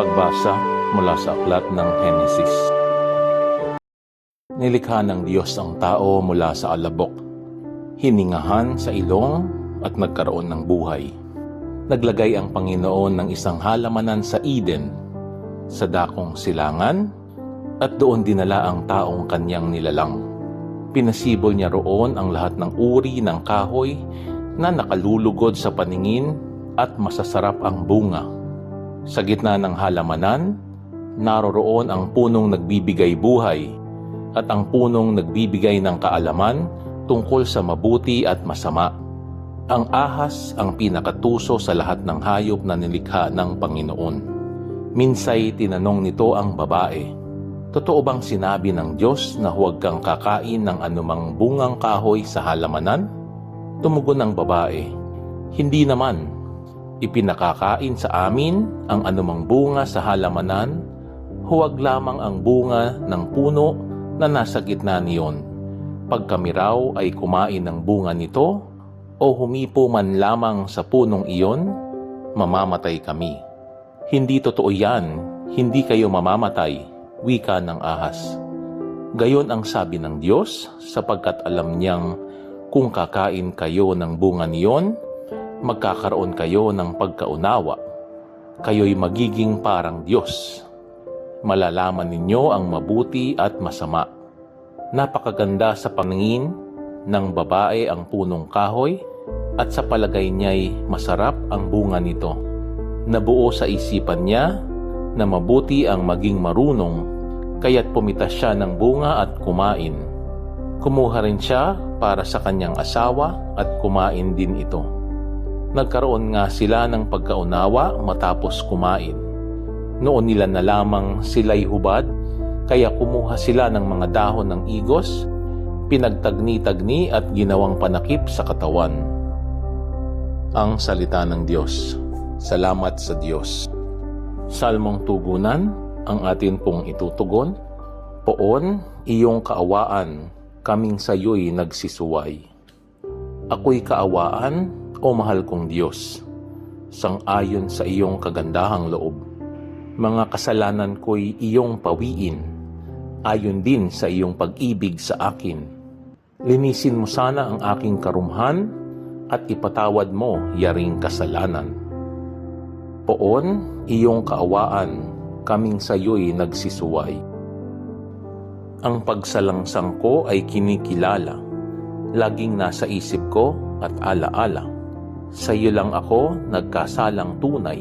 Pagbasa mula sa aklat ng Henesis. Nilikha ng Diyos ang tao mula sa alabok, hiningahan sa ilong at nagkaroon ng buhay. Naglagay ang Panginoon ng isang halamanan sa Eden, sa dakong silangan, at doon dinala ang taong kanyang nilalang. Pinasibol niya roon ang lahat ng uri ng kahoy na nakalulugod sa paningin at masasarap ang bunga. Sa gitna ng halamanan, naroroon ang punong nagbibigay buhay at ang punong nagbibigay ng kaalaman tungkol sa mabuti at masama. Ang ahas ang pinakatuso sa lahat ng hayop na nilikha ng Panginoon. Minsay tinanong nito ang babae, "Totoo bang sinabi ng Diyos na huwag kang kakain ng anumang bungang kahoy sa halamanan?" Tumugon ang babae, "Hindi naman. Ipinakakain sa amin ang anumang bunga sa halamanan, huwag lamang ang bunga ng puno na nasa gitna niyon. Pag kami raw ay kumain ng bunga nito o humipo man lamang sa punong iyon, mamamatay kami." "Hindi totoo yan, hindi kayo mamamatay," wika ng ahas. Gayon ang sabi ng Diyos, sapagkat alam niyang kung kakain kayo ng bunga niyon, magkakaroon kayo ng pagkaunawa. Kayo'y magiging parang Diyos. Malalaman ninyo ang mabuti at masama. Napakaganda sa paningin ng babae ang punong kahoy at sa palagay niya'y masarap ang bunga nito. Nabuo sa isipan niya na mabuti ang maging marunong, kaya't pumitas siya ng bunga at kumain. Kumuha rin siya para sa kanyang asawa at kumain din ito. Nagkaroon nga sila ng pagkaunawa matapos kumain. Noon nila na lamang sila'y hubad, kaya kumuha sila ng mga dahon ng igos, pinagtagni-tagni at ginawang panakip sa katawan. Ang salita ng Diyos. Salamat sa Diyos. Salmong tugunan, ang atin pong itutugon. Poon, iyong kaawaan, kaming sayo'y nagsisuway. Ako'y kaawaan, o mahal kong Diyos, sang-ayon sa iyong kagandahang loob. Mga kasalanan ko'y iyong pawiin, ayon din sa iyong pag-ibig sa akin. Linisin mo sana ang aking karumhan at ipatawad mo yaring kasalanan. Poon, iyong kaawaan, kaming sayo'y nagsisuway. Ang pagsalangsang ko ay kinikilala, laging nasa isip ko at alaala. Sa iyo lang ako nagkasalang tunay,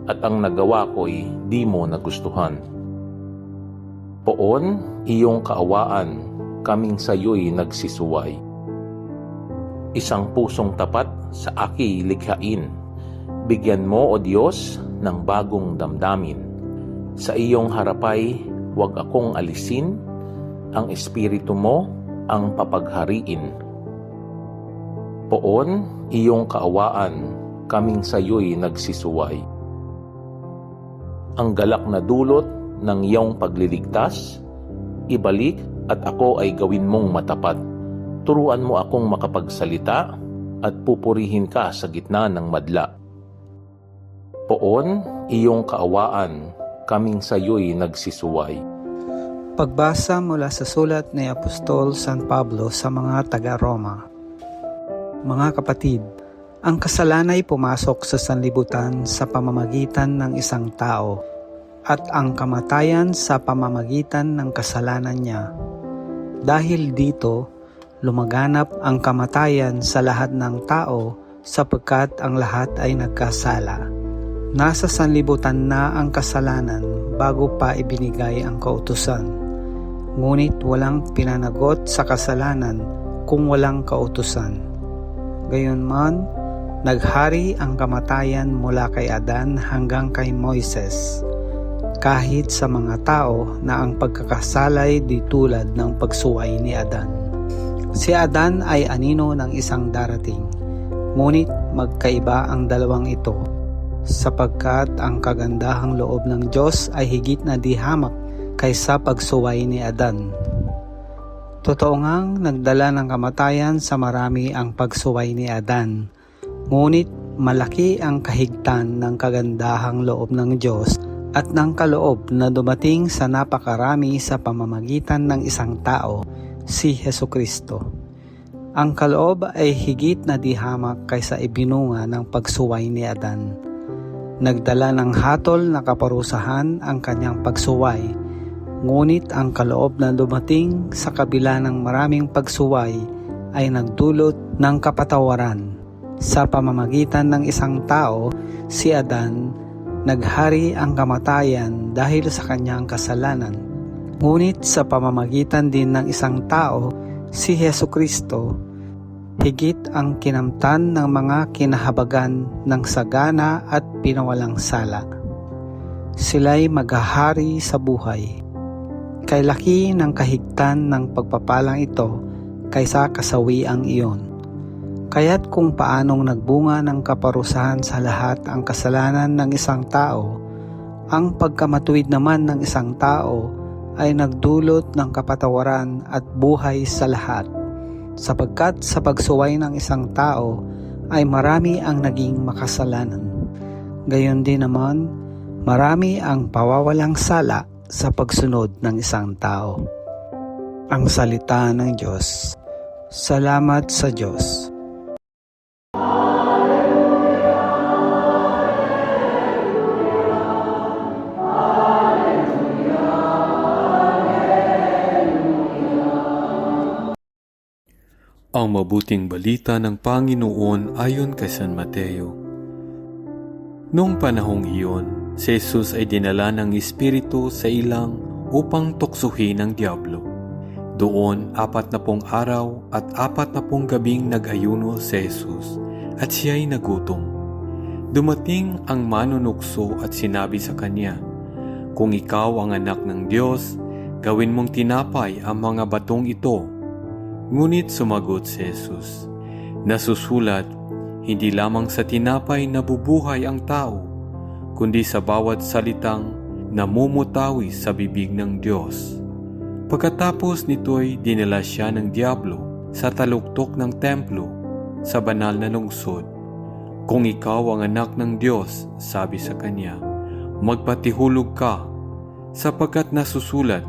at ang nagawa ko'y di mo nagustuhan. Poon, iyong kaawaan, kaming sayo'y nagsisuway. Isang pusong tapat sa aki likhain, bigyan mo o Diyos ng bagong damdamin. Sa iyong harapay, huwag akong alisin, ang espiritu mo ang papaghariin. Poon, iyong kaawaan, kaming sayo'y nagsisuway. Ang galak na dulot ng iyong pagliligtas, ibalik at ako ay gawin mong matapat. Turuan mo akong makapagsalita at pupurihin ka sa gitna ng madla. Poon, iyong kaawaan, kaming sayo'y nagsisuway. Pagbasa mula sa sulat ni Apostol San Pablo sa mga taga-Roma. Mga kapatid, ang kasalanan ay pumasok sa sanlibutan sa pamamagitan ng isang tao, at ang kamatayan sa pamamagitan ng kasalanan niya. Dahil dito, lumaganap ang kamatayan sa lahat ng tao sapagkat ang lahat ay nagkasala. Nasa sanlibutan na ang kasalanan bago pa ibinigay ang kautusan. Ngunit walang pinanagot sa kasalanan kung walang kautusan. Gayunman, naghari ang kamatayan mula kay Adan hanggang kay Moises, kahit sa mga tao na ang pagkakasalay di tulad ng pagsuway ni Adan. Si Adan ay anino ng isang darating, ngunit magkaiba ang dalawang ito, sapagkat ang kagandahang loob ng Diyos ay higit na di hamak kaysa pagsuway ni Adan. Totoo ngang nagdala ng kamatayan sa marami ang pagsuway ni Adan, ngunit malaki ang kahigtan ng kagandahang loob ng Diyos at ng kaloob na dumating sa napakarami sa pamamagitan ng isang tao, si Hesukristo. Ang kaloob ay higit na di hamak kaysa ibinunga ng pagsuway ni Adan. Nagdala ng hatol na kaparusahan ang kanyang pagsuway, ngunit ang kaloob na dumating sa kabila ng maraming pagsuway ay nagdulot ng kapatawaran. Sa pamamagitan ng isang tao, si Adan, naghari ang kamatayan dahil sa kanyang kasalanan. Ngunit sa pamamagitan din ng isang tao, si Hesukristo, higit ang kinamtan ng mga kinahabagan ng sagana at pinawalang sala. Sila'y maghahari sa buhay. Kay laki ng kahigtan ng pagpapalang ito kaysa kasawiang iyon. Kaya't kung paanong nagbunga ng kaparusahan sa lahat ang kasalanan ng isang tao, ang pagkamatuwid naman ng isang tao ay nagdulot ng kapatawaran at buhay sa lahat, sapagkat sa pagsuway ng isang tao ay marami ang naging makasalanan. Gayon din naman, marami ang pawawalang sala sa pagsunod ng isang tao. Ang salita ng Diyos. Salamat sa Diyos. Ang mabuting balita ng Panginoon ayon kay San Mateo. Noong panahong iyon, si Jesus ay dinala ng Espiritu sa ilang upang tuksuhin ng Diablo. Doon 40 araw at 40 gabing nag-ayuno si Jesus at siya'y nagutom. Dumating ang manunukso at sinabi sa kanya, "Kung ikaw ang anak ng Diyos, gawin mong tinapay ang mga batong ito." Ngunit sumagot si Jesus, "Nasusulat, hindi lamang sa tinapay nabubuhay ang tao, kundi sa bawat salitang namumutawi sa bibig ng Diyos." Pagkatapos nito'y dinala siya ng Diablo sa taluktok ng templo, sa banal na lungsod. "Kung ikaw ang anak ng Diyos," sabi sa kanya, "magpatihulog ka, sapagkat nasusulat,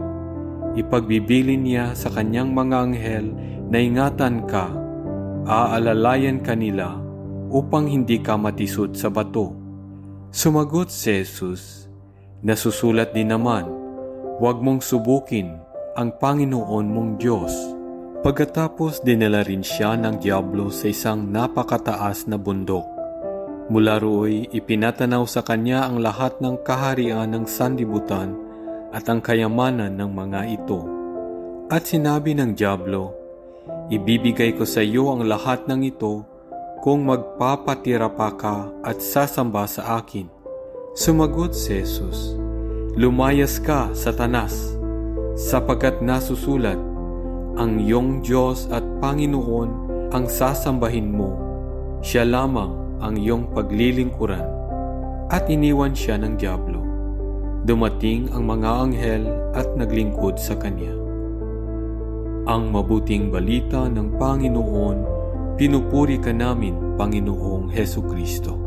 ipagbibilin niya sa kanyang mga anghel na ingatan ka, aalalayan kanila upang hindi ka matisod sa bato." Sumagot si Jesus, "Nasusulat din naman, huwag mong subukin ang Panginoon mong Diyos." Pagkatapos dinala rin siya ng Diablo sa isang napakataas na bundok. Mula rooy ipinatanaw sa kanya ang lahat ng kaharian ng sanlibutan at ang kayamanan ng mga ito. At sinabi ng Diablo, "Ibibigay ko sa iyo ang lahat ng ito kung magpapatira pa ka at sasamba sa akin." Sumagot si Jesus, "Lumayas ka, Satanas, sapagkat nasusulat, ang iyong Diyos at Panginoon ang sasambahin mo, siya lamang ang iyong paglilingkuran." At iniwan siya ng Diablo. Dumating ang mga anghel at naglingkod sa kanya. Ang mabuting balita ng Panginoon, pinupuri ka namin, Panginoong Hesukristo.